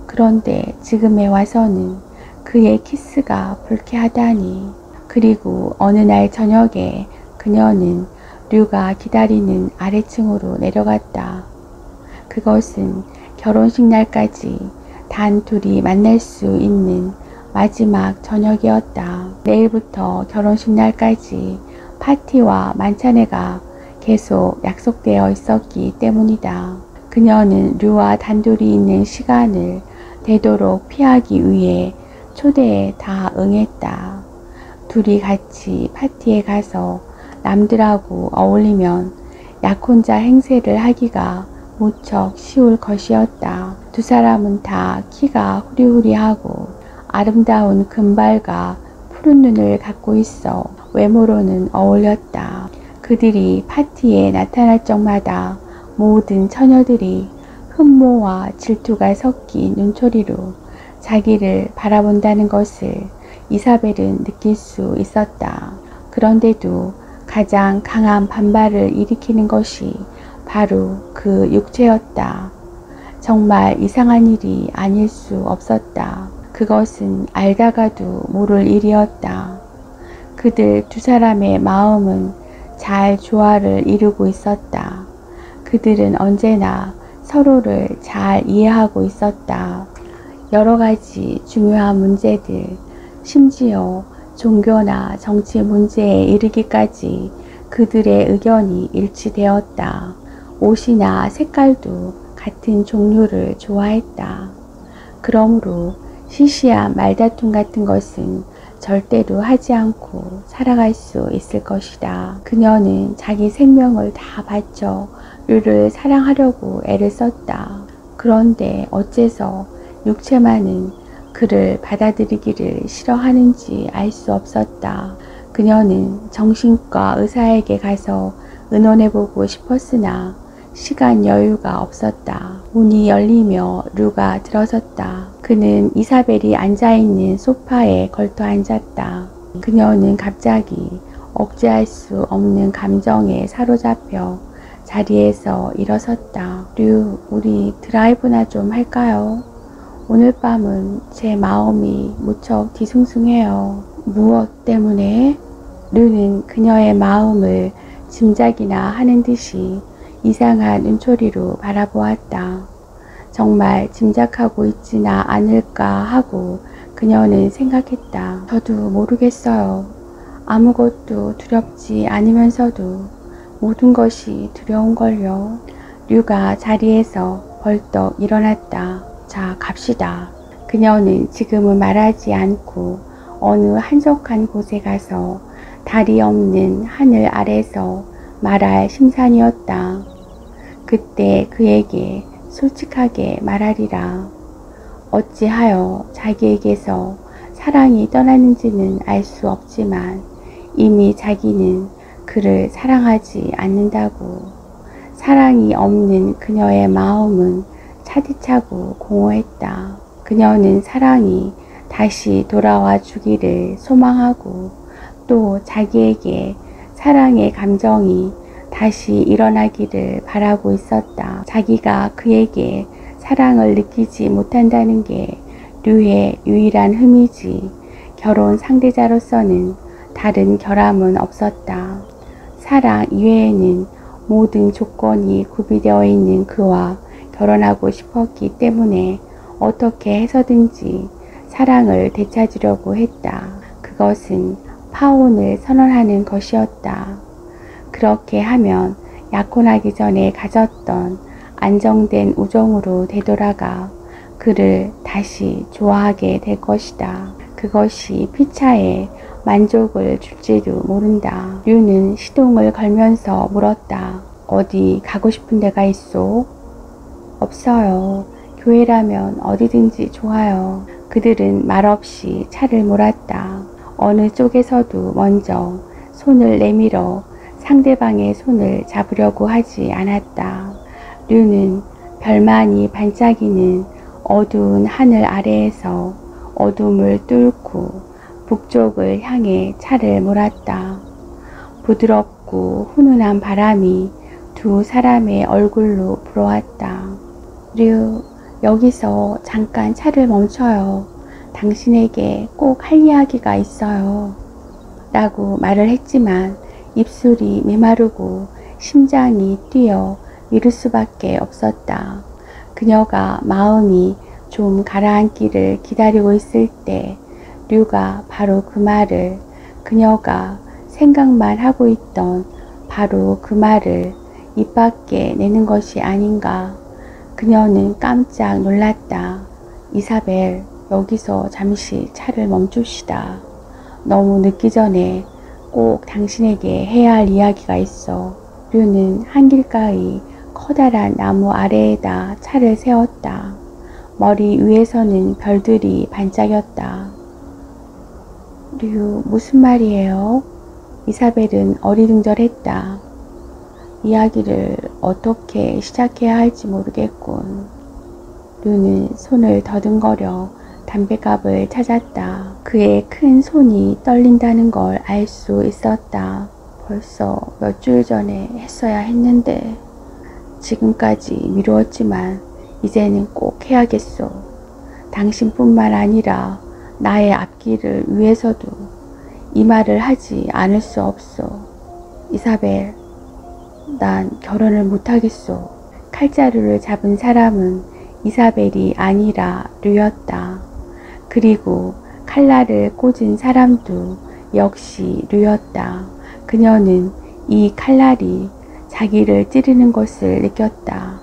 그런데 지금에 와서는 그의 키스가 불쾌하다니. 그리고 어느 날 저녁에 그녀는 류가 기다리는 아래층으로 내려갔다. 그것은 결혼식 날까지 단 둘이 만날 수 있는 마지막 저녁이었다. 내일부터 결혼식 날까지 파티와 만찬회가 계속 약속되어 있었기 때문이다. 그녀는 류와 단둘이 있는 시간을 되도록 피하기 위해 초대에 다 응했다. 둘이 같이 파티에 가서 남들하고 어울리면 약혼자 행세를 하기가 무척 쉬울 것이었다. 두 사람은 다 키가 후리후리하고 아름다운 금발과 푸른 눈을 갖고 있어 외모로는 어울렸다. 그들이 파티에 나타날 적마다 모든 처녀들이 흠모와 질투가 섞인 눈초리로 자기를 바라본다는 것을 이사벨은 느낄 수 있었다. 그런데도 가장 강한 반발을 일으키는 것이 바로 그 육체였다. 정말 이상한 일이 아닐 수 없었다. 그것은 알다가도 모를 일이었다. 그들 두 사람의 마음은 잘 조화를 이루고 있었다. 그들은 언제나 서로를 잘 이해하고 있었다. 여러 가지 중요한 문제들, 심지어 종교나 정치 문제에 이르기까지 그들의 의견이 일치되었다. 옷이나 색깔도 같은 종류를 좋아했다. 그러므로 시시한 말다툼 같은 것은 절대로 하지 않고 살아갈 수 있을 것이다. 그녀는 자기 생명을 다 바쳐 류를 사랑하려고 애를 썼다. 그런데 어째서 육체만은 그를 받아들이기를 싫어하는지 알 수 없었다. 그녀는 정신과 의사에게 가서 의논해보고 싶었으나 시간 여유가 없었다. 문이 열리며 류가 들어섰다. 그는 이사벨이 앉아있는 소파에 걸터 앉았다. 그녀는 갑자기 억제할 수 없는 감정에 사로잡혀 자리에서 일어섰다. 류, 우리 드라이브나 좀 할까요? 오늘 밤은 제 마음이 무척 뒤숭숭해요. 무엇 때문에? 류는 그녀의 마음을 짐작이나 하는 듯이 이상한 눈초리로 바라보았다. 정말 짐작하고 있지나 않을까 하고 그녀는 생각했다. 저도 모르겠어요. 아무것도 두렵지 않으면서도 모든 것이 두려운걸요. 류가 자리에서 벌떡 일어났다. 자, 갑시다. 그녀는 지금은 말하지 않고 어느 한적한 곳에 가서 달이 없는 하늘 아래서 말할 심산이었다. 그때 그에게 솔직하게 말하리라. 어찌하여 자기에게서 사랑이 떠나는지는 알 수 없지만 이미 자기는 그를 사랑하지 않는다고. 사랑이 없는 그녀의 마음은 차디차고 공허했다. 그녀는 사랑이 다시 돌아와 주기를 소망하고 또 자기에게 사랑의 감정이 다시 일어나기를 바라고 있었다. 자기가 그에게 사랑을 느끼지 못한다는 게 류의 유일한 흠이지 결혼 상대자로서는 다른 결함은 없었다. 사랑 이외에는 모든 조건이 구비되어 있는 그와 결혼하고 싶었기 때문에 어떻게 해서든지 사랑을 되찾으려고 했다. 그것은 파혼을 선언하는 것이었다. 그렇게 하면 약혼하기 전에 가졌던 안정된 우정으로 되돌아가 그를 다시 좋아하게 될 것이다. 그것이 피차에 만족을 줄지도 모른다. 류는 시동을 걸면서 물었다. 어디 가고 싶은 데가 있소? 없어요. 교회라면 어디든지 좋아요. 그들은 말없이 차를 몰았다. 어느 쪽에서도 먼저 손을 내밀어 상대방의 손을 잡으려고 하지 않았다. 류는 별만이 반짝이는 어두운 하늘 아래에서 어둠을 뚫고 북쪽을 향해 차를 몰았다. 부드럽고 훈훈한 바람이 두 사람의 얼굴로 불어왔다. 류, 여기서 잠깐 차를 멈춰요. 당신에게 꼭 할 이야기가 있어요. 라고 말을 했지만 입술이 메마르고 심장이 뛰어 미룰 수밖에 없었다. 그녀가 마음이 좀 가라앉기를 기다리고 있을 때 류가 바로 그 말을, 그녀가 생각만 하고 있던 바로 그 말을 입 밖에 내는 것이 아닌가. 그녀는 깜짝 놀랐다. 이사벨, 여기서 잠시 차를 멈춥시다. 너무 늦기 전에 꼭 당신에게 해야 할 이야기가 있어. 류는 한길가의 커다란 나무 아래에다 차를 세웠다. 머리 위에서는 별들이 반짝였다. 류, 무슨 말이에요? 이사벨은 어리둥절했다. 이야기를 어떻게 시작해야 할지 모르겠군. 류는 손을 더듬거려 담뱃갑을 찾았다. 그의 큰 손이 떨린다는 걸 알 수 있었다. 벌써 몇 주일 전에 했어야 했는데 지금까지 미루었지만 이제는 꼭 해야겠소. 당신뿐만 아니라 나의 앞길을 위해서도 이 말을 하지 않을 수 없소. 이사벨, 난 결혼을 못하겠소. 칼자루를 잡은 사람은 이사벨이 아니라 류였다. 그리고 칼날을 꽂은 사람도 역시 류였다. 그녀는 이 칼날이 자기를 찌르는 것을 느꼈다.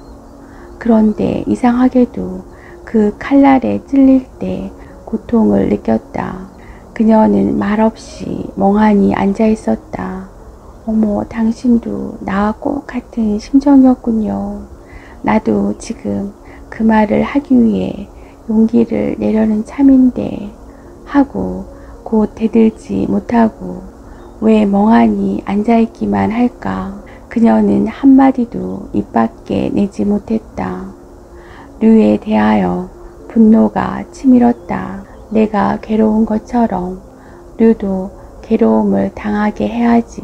그런데 이상하게도 그 칼날에 찔릴 때 고통을 느꼈다. 그녀는 말없이 멍하니 앉아 있었다. 어머, 당신도 나와 꼭 같은 심정이었군요. 나도 지금 그 말을 하기 위해 용기를 내려는 참인데 하고 곧 대들지 못하고 왜 멍하니 앉아있기만 할까. 그녀는 한마디도 입 밖에 내지 못했다. 류에 대하여 분노가 치밀었다. 내가 괴로운 것처럼 류도 괴로움을 당하게 해야지.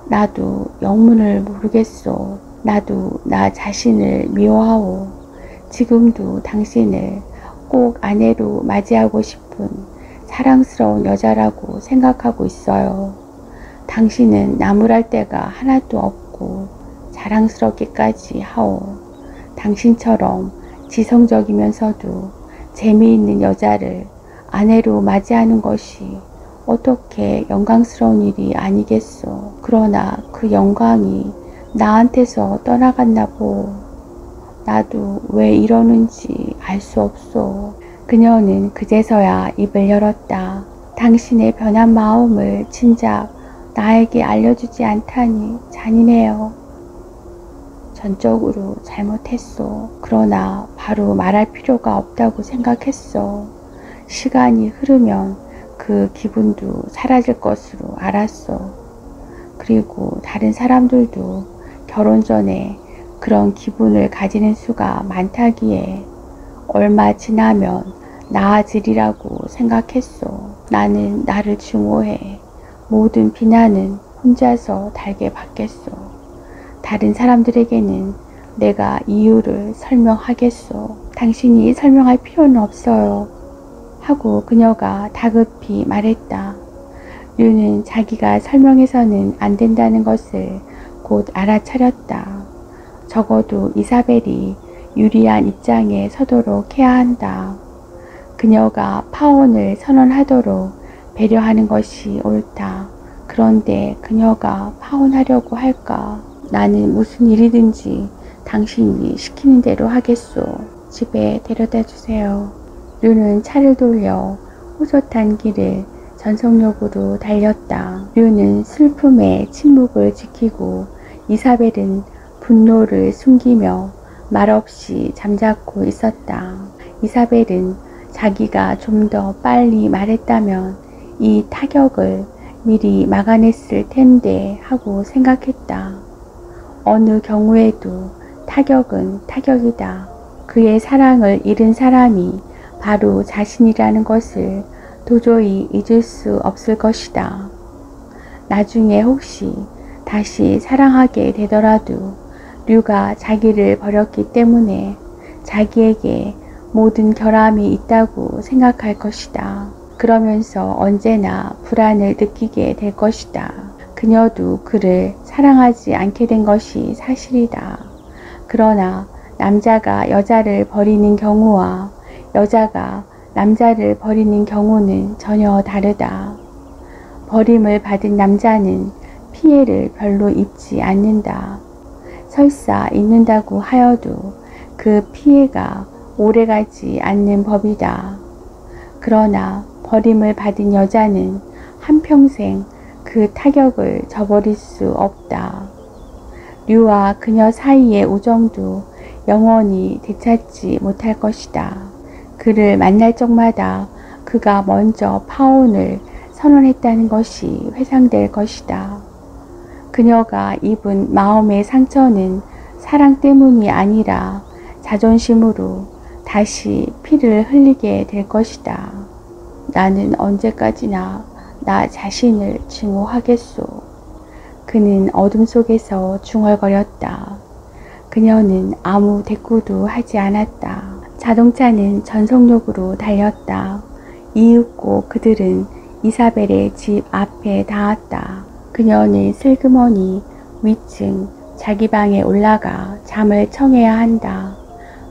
나도 영문을 모르겠소. 나도 나 자신을 미워하오. 지금도 당신을 꼭 아내로 맞이하고 싶은 사랑스러운 여자라고 생각하고 있어요. 당신은 나무랄 데가 하나도 없고 자랑스럽기까지 하오. 당신처럼 지성적이면서도 재미있는 여자를 아내로 맞이하는 것이 어떻게 영광스러운 일이 아니겠소. 그러나 그 영광이 나한테서 떠나갔나 보. 나도 왜 이러는지 알 수 없소. 그녀는 그제서야 입을 열었다. 당신의 변한 마음을 진작 나에게 알려주지 않다니 잔인해요. 전적으로 잘못했어. 그러나 바로 말할 필요가 없다고 생각했어. 시간이 흐르면 그 기분도 사라질 것으로 알았어. 그리고 다른 사람들도 결혼 전에 그런 기분을 가지는 수가 많다기에 얼마 지나면 나아지리라고 생각했어. 나는 나를 증오해. 모든 비난은 혼자서 달게 받겠어. 다른 사람들에게는 내가 이유를 설명하겠어. 당신이 설명할 필요는 없어요. 하고 그녀가 다급히 말했다. 류는 자기가 설명해서는 안 된다는 것을 곧 알아차렸다. 적어도 이사벨이 유리한 입장에 서도록 해야 한다. 그녀가 파혼을 선언하도록 배려하는 것이 옳다. 그런데 그녀가 파혼하려고 할까? 나는 무슨 일이든지 당신이 시키는 대로 하겠소. 집에 데려다 주세요. 류는 차를 돌려 호젓한 길을 전속력으로 달렸다. 류는 슬픔에 침묵을 지키고 이사벨은 분노를 숨기며 말없이 잠자코 있었다. 이사벨은 자기가 좀 더 빨리 말했다면 이 타격을 미리 막아냈을 텐데 하고 생각했다. 어느 경우에도 타격은 타격이다. 그의 사랑을 잃은 사람이 바로 자신이라는 것을 도저히 잊을 수 없을 것이다. 나중에 혹시 다시 사랑하게 되더라도 류가 자기를 버렸기 때문에 자기에게 모든 결함이 있다고 생각할 것이다. 그러면서 언제나 불안을 느끼게 될 것이다. 그녀도 그를 사랑하지 않게 된 것이 사실이다. 그러나 남자가 여자를 버리는 경우와 여자가 남자를 버리는 경우는 전혀 다르다. 버림을 받은 남자는 피해를 별로 입지 않는다. 설사 입는다고 하여도 그 피해가 오래가지 않는 법이다. 그러나 버림을 받은 여자는 한평생 그 타격을 저버릴 수 없다. 류와 그녀 사이의 우정도 영원히 되찾지 못할 것이다. 그를 만날 적마다 그가 먼저 파혼을 선언했다는 것이 회상될 것이다. 그녀가 입은 마음의 상처는 사랑 때문이 아니라 자존심으로 다시 피를 흘리게 될 것이다. 나는 언제까지나 나 자신을 증오하겠소. 그는 어둠 속에서 중얼거렸다. 그녀는 아무 대꾸도 하지 않았다. 자동차는 전속력으로 달렸다. 이윽고 그들은 이사벨의 집 앞에 닿았다. 그녀는 슬그머니 위층 자기 방에 올라가 잠을 청해야 한다.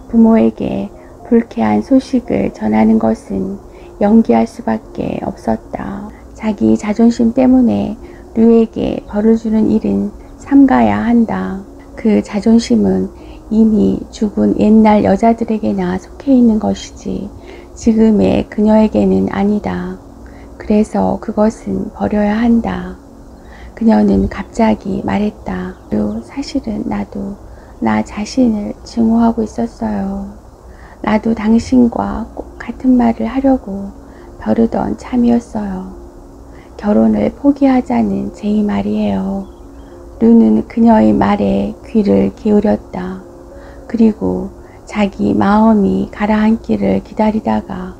부모에게 불쾌한 소식을 전하는 것은 연기할 수밖에 없었다. 자기 자존심 때문에 류에게 벌을 주는 일은 삼가야 한다. 그 자존심은 이미 죽은 옛날 여자들에게나 속해 있는 것이지 지금의 그녀에게는 아니다. 그래서 그것은 버려야 한다. 그녀는 갑자기 말했다. 사실은 나도 나 자신을 증오하고 있었어요. 나도 당신과 꼭 같은 말을 하려고 벼르던 참이었어요. 결혼을 포기하자는 제 말이에요. 류는 그녀의 말에 귀를 기울였다. 그리고 자기 마음이 가라앉기를 기다리다가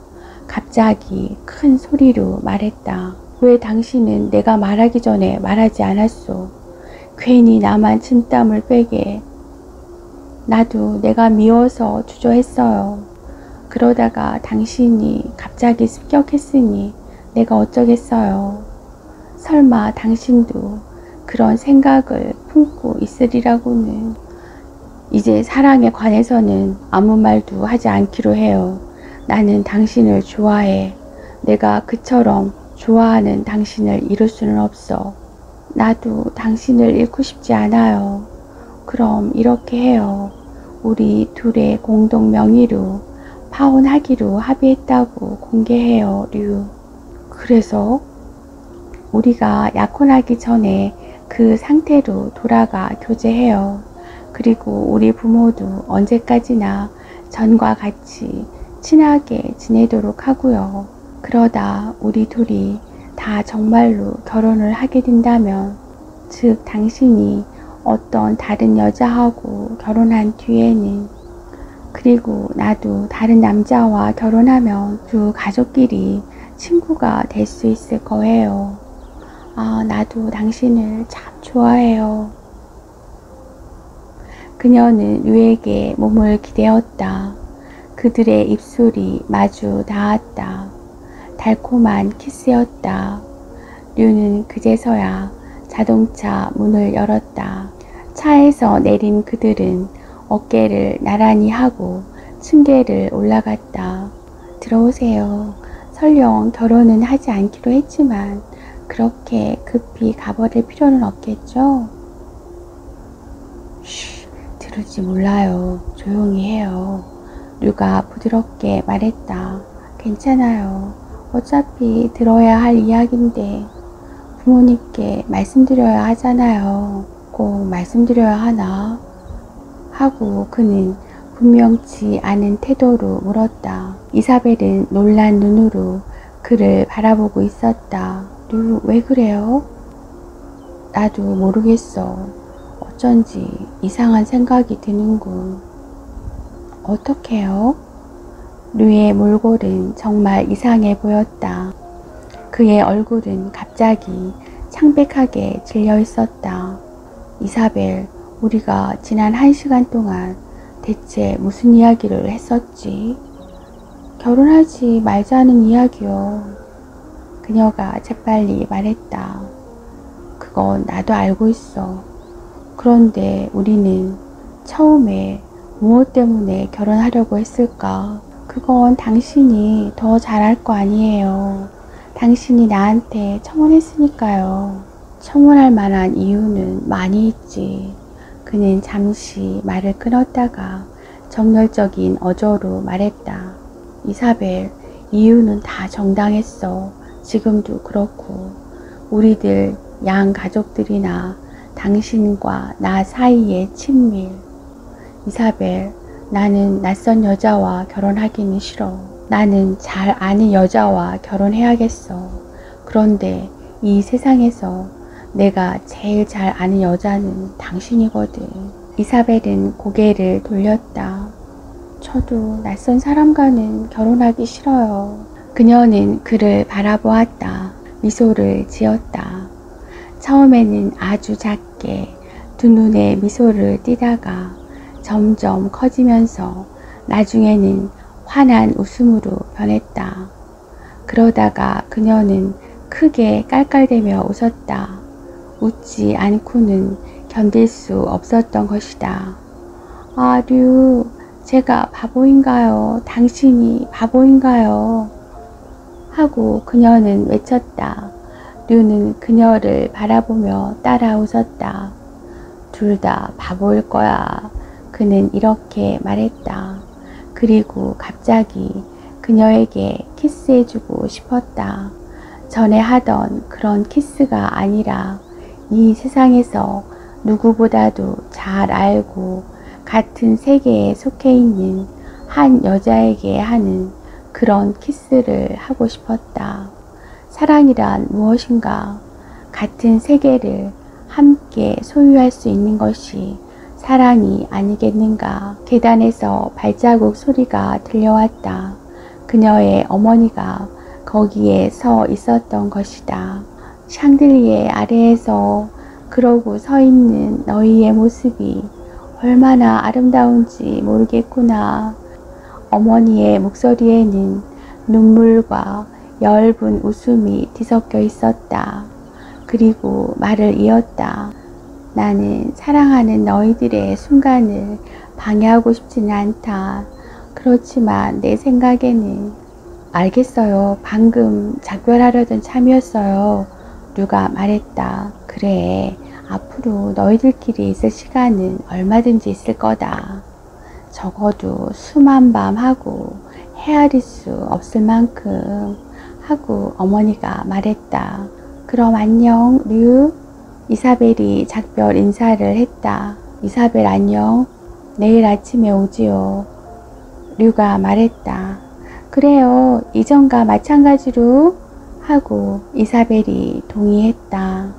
갑자기 큰 소리로 말했다. 왜 당신은 내가 말하기 전에 말하지 않았소? 괜히 나만 진땀을 빼게. 나도 내가 미워서 주저했어요. 그러다가 당신이 갑자기 습격했으니 내가 어쩌겠어요. 설마 당신도 그런 생각을 품고 있으리라고는. 이제 사랑에 관해서는 아무 말도 하지 않기로 해요. 나는 당신을 좋아해. 내가 그처럼 좋아하는 당신을 잃을 수는 없어. 나도 당신을 잃고 싶지 않아요. 그럼 이렇게 해요. 우리 둘의 공동 명의로 파혼하기로 합의했다고 공개해요, 류. 그래서? 우리가 약혼하기 전에 그 상태로 돌아가 교제해요. 그리고 우리 부모도 언제까지나 전과 같이 친하게 지내도록 하고요. 그러다 우리 둘이 다 정말로 결혼을 하게 된다면, 즉 당신이 어떤 다른 여자하고 결혼한 뒤에는, 그리고 나도 다른 남자와 결혼하면 두 가족끼리 친구가 될 수 있을 거예요. 아, 나도 당신을 참 좋아해요. 그녀는 류에게 몸을 기대었다. 그들의 입술이 마주 닿았다. 달콤한 키스였다. 류는 그제서야 자동차 문을 열었다. 차에서 내린 그들은 어깨를 나란히 하고 층계를 올라갔다. 들어오세요. 설령 결혼은 하지 않기로 했지만 그렇게 급히 가버릴 필요는 없겠죠? 쉬, 들을지 몰라요. 조용히 해요. 류가 부드럽게 말했다. 괜찮아요. 어차피 들어야 할 이야기인데 부모님께 말씀드려야 하잖아요. 꼭 말씀드려야 하나? 하고 그는 분명치 않은 태도로 물었다. 이사벨은 놀란 눈으로 그를 바라보고 있었다. 류, 왜 그래요? 나도 모르겠어. 어쩐지 이상한 생각이 드는군. 어떡해요? 류의 몰골은 정말 이상해 보였다. 그의 얼굴은 갑자기 창백하게 질려 있었다. 이사벨, 우리가 지난 1시간 동안 대체 무슨 이야기를 했었지? 결혼하지 말자는 이야기요. 그녀가 재빨리 말했다. 그건 나도 알고 있어. 그런데 우리는 처음에 무엇 때문에 결혼하려고 했을까? 그건 당신이 더 잘할 거 아니에요. 당신이 나한테 청혼했으니까요. 청혼할 만한 이유는 많이 있지. 그는 잠시 말을 끊었다가 정열적인 어조로 말했다. 이사벨, 이유는 다 정당했어. 지금도 그렇고 우리들 양 가족들이나 당신과 나 사이의 친밀. 이사벨, 나는 낯선 여자와 결혼하기는 싫어. 나는 잘 아는 여자와 결혼해야겠어. 그런데 이 세상에서 내가 제일 잘 아는 여자는 당신이거든. 이사벨은 고개를 돌렸다. 저도 낯선 사람과는 결혼하기 싫어요. 그녀는 그를 바라보았다. 미소를 지었다. 처음에는 아주 작게 두 눈에 미소를 띠다가 점점 커지면서 나중에는 환한 웃음으로 변했다. 그러다가 그녀는 크게 깔깔대며 웃었다. 웃지 않고는 견딜 수 없었던 것이다. 아, 류, 제가 바보인가요? 당신이 바보인가요? 하고 그녀는 외쳤다. 류는 그녀를 바라보며 따라 웃었다. 둘 다 바보일 거야. 그는 이렇게 말했다. 그리고 갑자기 그녀에게 키스해주고 싶었다. 전에 하던 그런 키스가 아니라 이 세상에서 누구보다도 잘 알고 같은 세계에 속해 있는 한 여자에게 하는 그런 키스를 하고 싶었다. 사랑이란 무엇인가? 같은 세계를 함께 소유할 수 있는 것이 사랑이 아니겠는가? 계단에서 발자국 소리가 들려왔다. 그녀의 어머니가 거기에 서 있었던 것이다. 샹들리에 아래에서 그러고 서 있는 너희의 모습이 얼마나 아름다운지 모르겠구나. 어머니의 목소리에는 눈물과 엷은 웃음이 뒤섞여 있었다. 그리고 말을 이었다. 나는 사랑하는 너희들의 순간을 방해하고 싶지는 않다. 그렇지만 내 생각에는 알겠어요. 방금 작별하려던 참이었어요. 류가 말했다. 그래, 앞으로 너희들끼리 있을 시간은 얼마든지 있을 거다. 적어도 수만 밤 하고 헤아릴 수 없을 만큼 하고 어머니가 말했다. 그럼 안녕, 류. 이사벨이 작별 인사를 했다. 이사벨 안녕. 내일 아침에 오지요. 류가 말했다. 그래요. 이전과 마찬가지로 하고 이사벨이 동의했다.